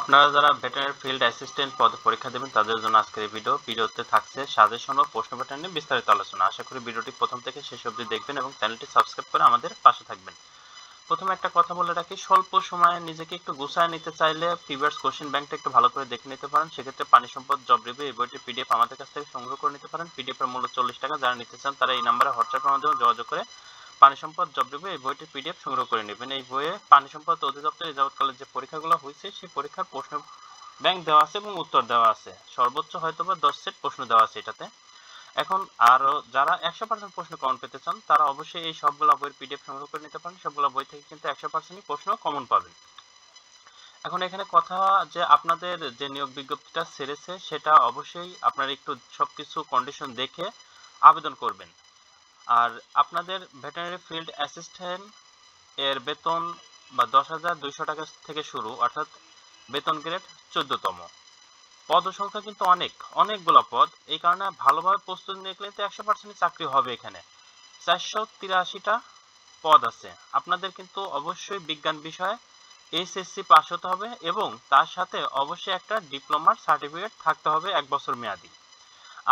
আপনারা যারা veterinary field assistant পদে পরীক্ষা দেবেন তাদের জন্য আজকের এই ভিডিওতে থাকছে সাজেশন ও প্রশ্ন প্যাটার্ন নিয়ে বিস্তারিত আলোচনা। আশা করি ভিডিওটি প্রথম থেকে শেষ অবধি দেখবেন এবং চ্যানেলটি সাবস্ক্রাইব করে আমাদের পাশে থাকবেন। প্রথমে একটা কথা বলে রাখি, স্বল্প সময়ে নিজেকে একটু গুছায় নিতে চাইলে প্রিভিয়াস কোশ্চেন ব্যাংকটা একটু ভালো করে দেখে নিতে পারেন। সেক্ষেত্রে পানি সম্পদ জব রিভিউ এই বইটির পিডিএফ আমাদের কাছ থেকে সংগ্রহ করে নিতে পারেন। পিডিএফ এর মূল্য 40 টাকা। যারা নিতে চান তারা এই নাম্বারে হোয়াটসঅ্যাপের মাধ্যমে যোগাযোগ করে পানি সম্পদ জব রিভিউ এই বইটির পিডিএফ সংগ্রহ করে নেবেন। এই বইয়ে পানি সম্পদ অধিদপ্তর যাবৎকালে যে পরীক্ষাগুলো হয়েছে সেই পরীক্ষার প্রশ্ন ব্যাংক দেওয়া আছে এবং উত্তর দেওয়া আছে। সর্বোচ্চ হয়তোবা 10 সেট প্রশ্ন দেওয়া আছে এটাতে। এখন আরো যারা 100% প্রশ্ন কমন পেতে চান তারা অবশ্যই এই সবগুলো বইয়ের পিডিএফ সংগ্রহ করে নিতে পারেন। সবগুলো বই থেকে কিন্তু 100%ই প্রশ্ন কমন পাবেন। এখন এখানে কথা যে আপনাদের যে নিয়োগ বিজ্ঞপ্তিটা ছেড়েছে সেটা অবশ্যই আপনারা একটু সবকিছু কন্ডিশন দেখে আবেদন করবেন। আর আপনাদের ভেটেরিনারি ফিল্ড অ্যাসিস্ট্যান্ট এর বেতন বা 10,200 টাকা থেকে শুরু, অর্থাৎ বেতন গ্রেড 14তম। পদ সংখ্যা কিন্তু অনেকগুলো পদ। এই কারণে ভালোভাবে প্রস্তুতি নিলে তো 100% চাকরি হবে। এখানে 483টা পদ আছে। আপনাদের কিন্তু অবশ্যই বিজ্ঞান বিষয়ে এইচএসসি পাস হতে হবে এবং তার সাথে অবশ্যই একটা ডিপ্লোমার সার্টিফিকেট থাকতে হবে 1 বছর মেয়াদি।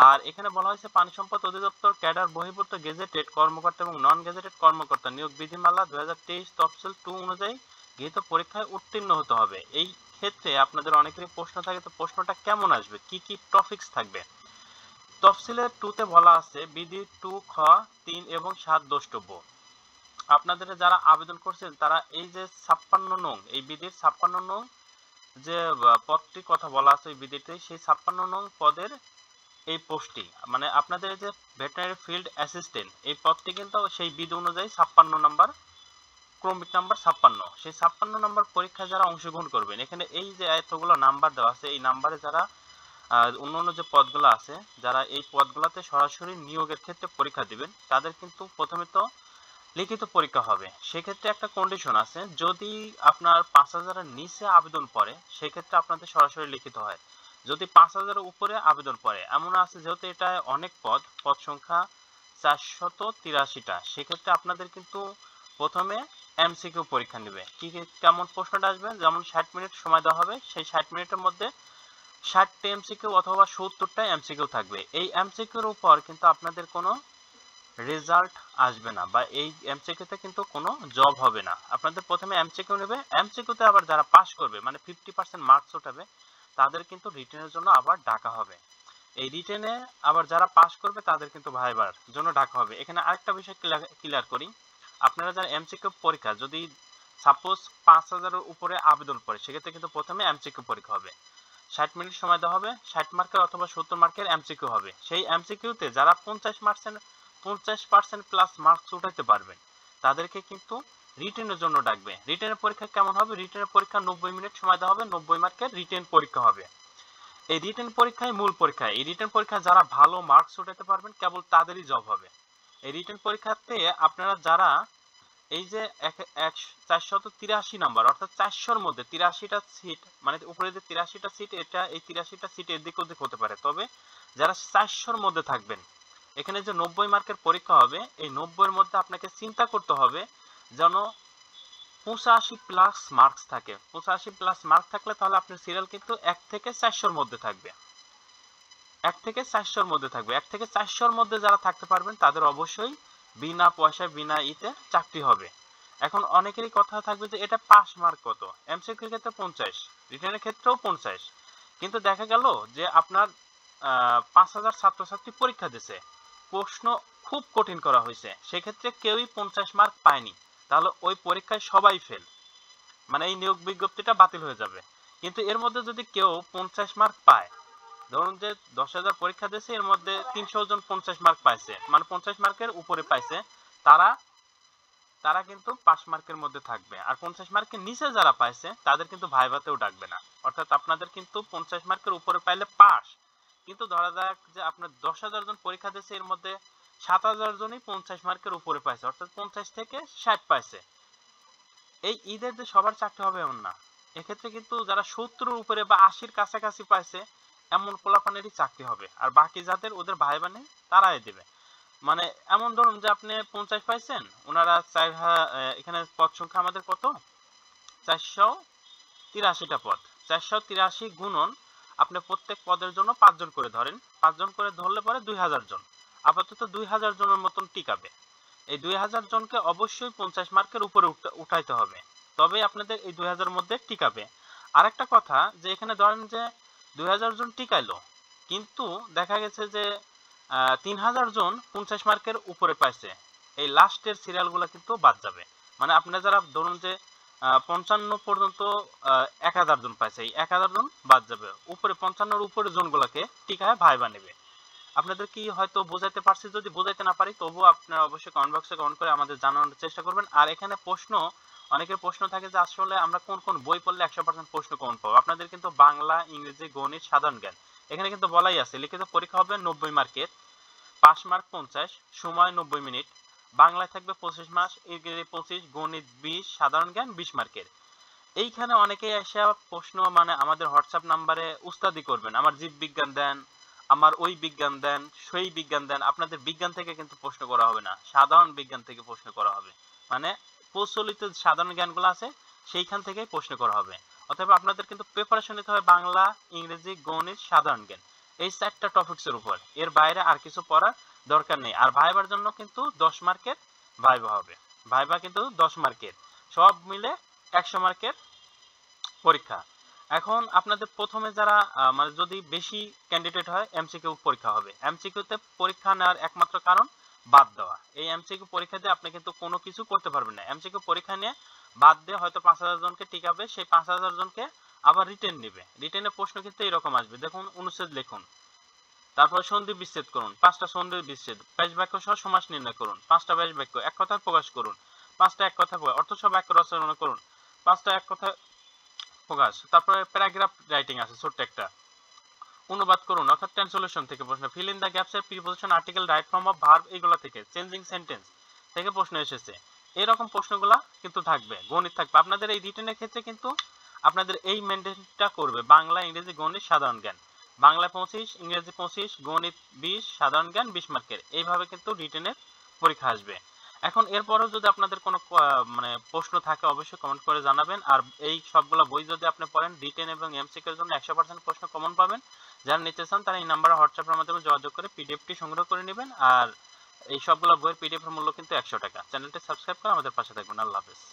আর এখানে বলা হয়েছে পানি সম্পদ অধিদপ্তর ক্যাডার বহির্ভূত গেজেটেড কর্মকর্তা এবং নন গেজেটেড কর্মকর্তা নিয়োগ বিধিমালা 2023 তফসিল 2 অনুযায়ী গৃহীত পরীক্ষায় উত্তীর্ণ হতে হবে। এই ক্ষেত্রে আপনাদের অনেকেরই প্রশ্ন থাকে, তো প্রশ্নটা কেমন আসবে, কি কি টপিকস থাকবে। তফসিলের 2 তে বলা আছে বিধি 2 খ 3 এবং 7 দ্রষ্টব্য। আপনাদের যারা আবেদন করছেন তারা এই যে 56 নং, এই বিধির 56 নং যে পদটি কথা বলা আছে ওই বিধিতে, সেই 56 নং পদের এই পোস্টটি মানে আপনাদের যে ভেটেরিনারি ফিল্ড অ্যাসিস্ট্যান্ট এই পদটি কিন্তু সেই বিধি অনুযায়ী 56 নাম্বার, ক্রমিক নাম্বার 56। সেই 56 নাম্বার পরীক্ষায় যারা অংশগ্রহণ করবেন, এখানে এই যে এতগুলো নাম্বার দেওয়া আছে এই নাম্বারে যারা অন্যান্য যে পদগুলো আছে, যারা এই পদগুলোতে সরাসরি নিয়োগের ক্ষেত্রে পরীক্ষা দিবেন তাদের কিন্তু প্রথমে তো লিখিত পরীক্ষা হবে। সেক্ষেত্রে একটা কন্ডিশন আছে, যদি আপনার 5,000 এর নিচে আবেদন পড়ে সেক্ষেত্রে আপনাদের সরাসরি লিখিত হয়। যদি 5,000 এর উপরে আবেদন পড়ে, এমন আছে যেহেতু এটা অনেক পদ সংখ্যা 483টা, সেক্ষেত্রে আপনাদের কিন্তু প্রথমে এমসিকিউ পরীক্ষা নেবে। কেমন প্রশ্নটা আসবে, যেমন 60 মিনিট সময় দেওয়া হবে, সেই 60 মিনিটের মধ্যে 60টা এমসিকিউ অথবা 70টা এমসিকিউ থাকবে। এই এমসিকিউর উপর কিন্তু আপনাদের কোনো রেজাল্ট আসবে না বা এই এমসিকিউতে কিন্তু কোনো জব হবে না। আপনাদের প্রথমে এমসিকিউ নেবে, এমসিকিউতে আবার যারা পাস করবে মানে 50% মার্কস ওঠাবে তাদের কিন্তু রিটেনের জন্য আবার ডাকা হবে। এই রিটেনে আবার যারা পাস করবে তাদের কিন্তু ভাইবার জন্য ডাকা হবে। এখানে আরেকটা বিষয় ক্লিয়ার করি, আপনারা যারা এমসিকিউ পরীক্ষা যদি সাপোজ 5,000 এর উপরে আবেদন করে সেক্ষেত্রে কিন্তু প্রথমে এমসিকিউ পরীক্ষা হবে। 60 মিনিট সময় দেওয়া হবে, 60 মার্কের অথবা 70 মার্কের এমসিকিউ হবে। সেই এমসিকিউতে যারা 50% প্লাস মার্কস উঠাইতে পারবেন তাদেরকে কিন্তু রিটেনের জন্য ডাকবে। রিটেনের পরীক্ষা কেমন হবে, রিটেনের পরীক্ষা 90 মিনিট সময় দেওয়া হবে, 90 মার্কের রিটেন পরীক্ষা হবে। এই রিটেন পরীক্ষায় মূল পরীক্ষা, এই রিটেন পরীক্ষা যারা ভালো মার্কস উঠাতে পারবেন কেবল তাদেরই জব হবে। এই রিটেন পরীক্ষাতে আপনারা যারা এই যে 483 নাম্বার অর্থাৎ 400-র মধ্যে 83টা সিট, মানে উপরে যে 83টা সিট, এটা এই 83টা সিট এদিক ওদিক হতে পারে, তবে যারা 400-র মধ্যে থাকবেন, এখানে যে 90 মার্কের পরীক্ষা হবে এই 90-এর মধ্যে আপনাকে চিন্তা করতে হবে যেন 85 প্লাস মার্কস থাকে। 85 প্লাস মার্ক থাকলে তাহলে আপনার সিরিয়াল কিন্তু 1 থেকে 400-র মধ্যে থাকবে। 1 থেকে 400-র মধ্যে থাকবে। 1 থেকে 400-র মধ্যে যারা থাকতে পারবেন তাদের অবশ্যই বিনা পয়সায় বিনা চাকরি হবে। এখন অনেকেরই কথা থাকবে যে এটা পাস মার্ক কত, এমসিকিউর ক্ষেত্রে 50, রিটেনের ক্ষেত্রেও 50, কিন্তু দেখা গেল যে আপনার 5,000 ছাত্রছাত্রী পরীক্ষা দিছে, প্রশ্ন খুব কঠিন করা হয়েছে, সেক্ষেত্রে কেউই 50 মার্ক পায়নি, তাহলে ওই পরীক্ষায় সবাই ফেল, মানে এই নিয়োগ বিজ্ঞপ্তিটা বাতিল হয়ে যাবে। কিন্তু এর মধ্যে যদি কেউ 50 মার্ক পায়, ধরুন যে 10,000 পরীক্ষা দিয়েছে এর মধ্যে 300 জন 50 মার্ক পাইছে, মানে 50 মার্কের উপরে পাইছে, তারা তারা কিন্তু পাস মার্কের মধ্যে থাকবে। আর 50 মার্কের নিচে যারা পাইছে তাদের কিন্তু ভাইভাতেও ডাকবে না। অর্থাৎ আপনাদের কিন্তু 50 মার্কের উপরে পাইলে পাস, কিন্তু ধরা যাক যে আপনার 10,000 জন পরীক্ষা দিয়েছে এর মধ্যে 7,000 জনই 50 মার্কের উপরে পাইছে, অর্থাৎ 50 থেকে 60 পাইছে। এই ঈদের যে সবার চাকরি হবে এমন না। এক্ষেত্রে কিন্তু যারা 70-এর উপরে বা 80-র কাছাকাছি পাইছে এমন পোলাপানেরই চাকরি হবে, আর বাকি যাদের ওদের ভাই বোনে তারাই দেবে। মানে এমন ধরুন যে আপনি 50 পাইছেন, ওনারা এখানে পদ সংখ্যা আমাদের কত, 483টা পদ। 483 গুণন আপনি প্রত্যেক পদের জন্য 5 জন করে ধরেন, 5 জন করে ধরলে পরে 2000 জন, আপাতত 2000 জনের মতন টিকাবে। এই 2000 জনকে অবশ্যই 50 মার্কের উপরে উঠাইতে হবে, তবেই আপনাদের এই 2000 মধ্যে টিকাবে। আরেকটা কথা যে এখানে ধরেন যে 2000 জন টিকাইলো, কিন্তু দেখা গেছে যে 3000 জন 50 মার্কের উপরে পাইছে, এই লাস্টের সিরিয়ালগুলো কিন্তু বাদ যাবে। মানে আপনারা যারা ধরুন যে 55 পর্যন্ত 1000 জন পাইছে, এই 1000 জন বাদ যাবে, উপরে 55 এর উপরে জনগুলোকে টিকায় ভাইবা নেবে। আপনাদের কি হয়তো বোঝাইতে পারছি? যদি বোঝাইতে না পারি তবুও আপনারা অবশ্যই কমেন্ট বক্সে কমেন্ট করে আমাদের জানানোর চেষ্টা করবেন। আর এখানে প্রশ্ন, অনেকের প্রশ্ন থাকে যে আসলে আমরা কোন কোন বই পড়লে 100% প্রশ্ন কমন পাবো। আপনাদের কিন্তু বাংলা, ইংরেজি, গণিত, সাধারণ জ্ঞান এখানে কিন্তু বলাই আছে, লিখিত পরীক্ষা হবে 90 মার্কের, পাস মার্ক 50, সময় 90 মিনিট, বাংলায় থাকবে 25 মাস, ইংরেজি 25, গণিত 20, সাধারণ জ্ঞান 20 মার্কের। এইখানে অনেকেই এসে প্রশ্ন মানে আমাদের হোয়াটসঅ্যাপ নাম্বারে উস্তাদি করবেন, আমার জীববিজ্ঞান দেন, আমার ওই বিজ্ঞান দেন, সেই বিজ্ঞান দেন। আপনাদের বিজ্ঞান থেকে কিন্তু প্রশ্ন করা হবে না, সাধারণ বিজ্ঞান থেকে প্রশ্ন করা হবে। মানে প্রচলিত সাধারণ জ্ঞানগুলো আছে সেইখান থেকেই প্রশ্ন করা হবে। অতএব আপনাদের কিন্তু প্রিপারেশন নিতে হবে বাংলা, ইংরেজি, গণিত, সাধারণ জ্ঞান, এই 4টা টপিকসের উপর। এর বাইরে আর কিছু পড়ার দরকার নেই। আর ভাইবার জন্য কিন্তু 10 মার্কের ভাইবা হবে, ভাইবা কিন্তু 10 মার্কের, সব মিলে 100 মার্কের পরীক্ষা। এখন আপনাদের প্রথমে যারা মানে যদি বেশি ক্যান্ডিডেট হয় এমসিকিউ পরীক্ষা হবে। এমসিকিউতে পরীক্ষা নেওয়ার একমাত্র কারণ বাদ দেওয়া। এই এমসিকিউ পরীক্ষা দিয়ে আপনি কিন্তু কোনো কিছু করতে পারবেন না। এমসিকিউ পরীক্ষা নিয়ে বাদ দিয়ে হয়তো 5000 জনকে টিকাবে, সেই 5000 জনকে আবার রিটেন নেবে। রিটেনের প্রশ্ন কিন্তু এরকম আসবে, দেখুন অনুচ্ছেদ লিখুন, তারপর সন্ধি বিচ্ছেদ করুন, 5টা সন্ধি বিচ্ছেদ, ব্যাস বাক্য সহ সমাস নির্ণয় করুন, 5টা ব্যাস বাক্য এক কথায় প্রকাশ করুন, 5টা এক কথা অর্থ সহ বাক্য রচনা করুন, 5টা এক কথা প্রকাশ। তারপরে প্যারাগ্রাফ রাইটিং আছে ছোট্ট একটা, অনুবাদ করুন, অর্থাৎ ট্রান্সলেশন থেকে প্রশ্ন, ফিল ইন দ্য গ্যাপস এর preposition, article, right form of verb, এগুলো থেকে, চেঞ্জিং সেন্টেন্স থেকে প্রশ্ন এসেছে। এরকম প্রশ্নগুলা কিন্তু থাকবে, গণিত থাকবে। আপনাদের এই রিটেনের ক্ষেত্রে কিন্তু আপনাদের এই মেইনটেইনটা করবে, বাংলা, ইংরেজি, গণিত, সাধারণ জ্ঞান। বাংলা 25, ইংরেজি 25, গণিত 20, সাধারণ জ্ঞান 20 মার্কের, এইভাবে কিন্তু রিটেনের পরীক্ষা আসবে। এখন এরপরেও যদি আপনাদের কোনো মানে প্রশ্ন থাকে অবশ্যই কমেন্ট করে জানাবেন। আর এই সবগুলো বই যদি আপনি পড়েন, রিটেন এবং এমসিকিউ এর জন্য 100% প্রশ্ন কমন পাবেন। যারা নিতে চান তারা এই নাম্বারে হোয়াটসঅ্যাপের মাধ্যমে যোগাযোগ করে পিডিএফটি সংগ্রহ করে নেবেন। আর এই সবগুলো বইয়ের পিডিএফ এর মূল্য কিন্তু 100 টাকা। চ্যানেলটি সাবস্ক্রাইব করে আমাদের পাশে থাকবেন। আল্লাহ হাফেজ।